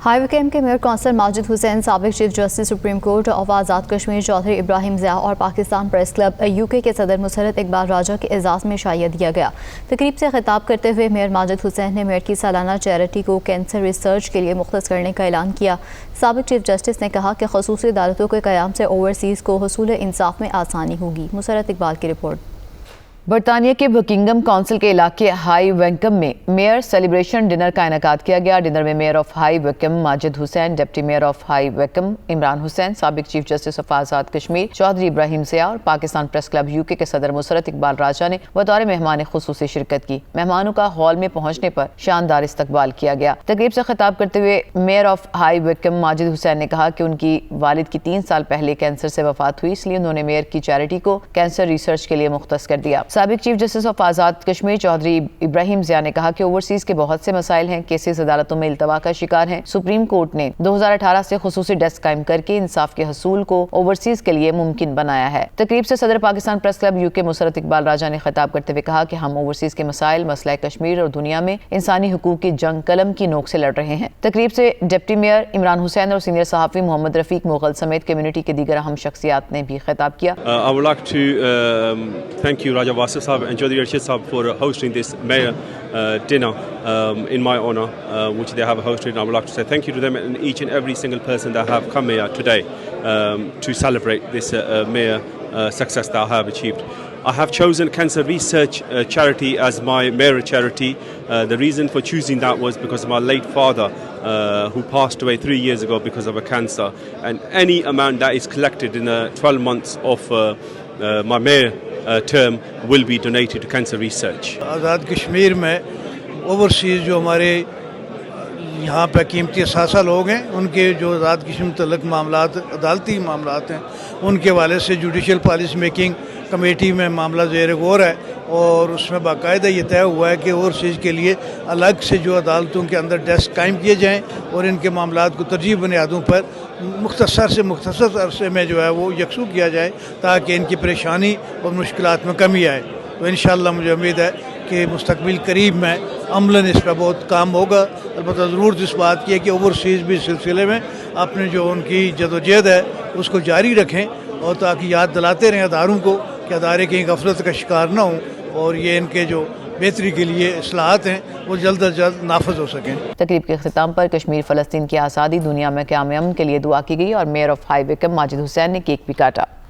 High Wycombe کے mayor council Majid Hussain, سابق chief justice supreme court of Azad Kashmir Chaudhry Ibrahim Zia اور پاکستان پریس کلب UK کے صدر مسرت اقبال راجہ کے اعزاز میں شائع دیا گیا۔ تقریب سے خطاب کرتے ہوئے میئر ماجد حسین نے میئر کی سالانہ چیریٹی کو کینسر ریسرچ کے لیے مختص کرنے کا اعلان کیا۔ سابق چیف جسٹس نے کہا کہ خصوصی عدالتوں کے قیام سے اوورسیز کو حصول انصاف میں آسانی ہوگی۔ مسرت اقبال کی رپورٹ۔ برطانیہ کے بکنگم کونسل کے علاقے ہائی ویکم میں میئر سیلیبریشن ڈنر کا انعقاد کیا گیا۔ ڈنر میں mayor of High Wycombe Majid Hussain, deputy mayor of High Wycombe Imran Hussain, سابق chief justice of Azad Kashmir Chaudhry Ibrahim Zia اور پاکستان پریس کلب UK کے صدر مسرت اقبال راجہ نے بطور مہمان خصوصی شرکت کی۔ مہمانوں کا ہال میں پہنچنے پر شاندار استقبال کیا گیا۔ تقریب سے خطاب کرتے ہوئے mayor of High Wycombe Majid Hussain نے کہا کہ ان کی والد کی 3 سال پہلے کینسر سے وفات ہوئی، اس لیے انہوں نے میئر کی چیریٹی کو کینسر ریسرچ کے لیے مختص کر دیا۔ سابق chief justice of Azad Kashmir Chaudhry Ibrahim Zia نے کہا کہ اوورسیز کے بہت سے مسائل ہیں، کیسز عدالتوں میں التوا کا شکار ہیں۔ سپریم کورٹ نے 2018 سے خصوصی ڈیسک قائم کر کے انصاف کے حصول کو اوورسیز کے لیے ممکن بنایا ہے۔ تقریب سے صدر پاکستان پریس کلب UK مسرت اقبال راجہ نے خطاب کرتے ہوئے کہا کہ ہم اوورسیز کے مسائل، مسئلہ کشمیر اور دنیا میں انسانی حقوق کی جنگ قلم کی نوک سے لڑ رہے ہیں۔ تقریب سے ڈپٹی میئر عمران حسین اور سینئر صحافی محمد رفیق مغل سمیت کمیونٹی کے دیگر اہم شخصیات نے بھی خطاب کیا۔ I would like to thank you Raja Wasif Sahab and Chaudhry Arshid Sahab for hosting this mayor dinner in my honor, which they have hosted. And I would like to say thank you to them and each and every single person that have come here today to celebrate this mayor success that I have achieved. I have chosen Cancer Research Charity as my mayor charity. The reason for choosing that was because of my late father who passed away 3 years ago because of a cancer. And any amount that is collected in 12 months of my mayor term will be donated to cancer research. Azad Kashmir میں overseas جو ہمارے یہاں پہ قیمتی اثاثہ لوگ ہیں، ان کے جو آزاد کشمیر متعلق معاملات، عدالتی معاملات ہیں، ان کے حوالے سے جوڈیشل پالیسی میکنگ کمیٹی میں معاملہ زیر غور ہے، اور اس میں باقاعدہ یہ طے ہوا ہے کہ اوورسیز کے لیے الگ سے جو عدالتوں کے اندر ڈیسک قائم کیے جائیں اور ان کے معاملات کو ترجیح بنیادوں پر مختصر عرصے میں جو ہے وہ یکسو کیا جائے تاکہ ان کی پریشانی اور مشکلات میں کمی آئے۔ تو انشاءاللہ مجھے امید ہے کہ مستقبل قریب میں عملاً اس پہ بہت کام ہوگا۔ البتہ ضرورت اس بات کی ہے کہ اوورسیز بھی اس سلسلے میں اپنے جو ان کی جدوجہد ہے اس کو جاری رکھیں، اور تاکہ یاد دلاتے رہیں اداروں کو کہ ادارے کہیں غفلت کا شکار نہ ہوں، اور یہ ان کے جو بہتری کے لیے اصلاحات ہیں وہ جلد از جلد نافذ ہو سکیں۔ تقریب کے اختتام پر کشمیر فلسطین کی آزادی، دنیا میں قیام امن کے لیے دعا کی گئی اور mayor of High Wycombe Majid Hussain نے کیک بھی کاٹا۔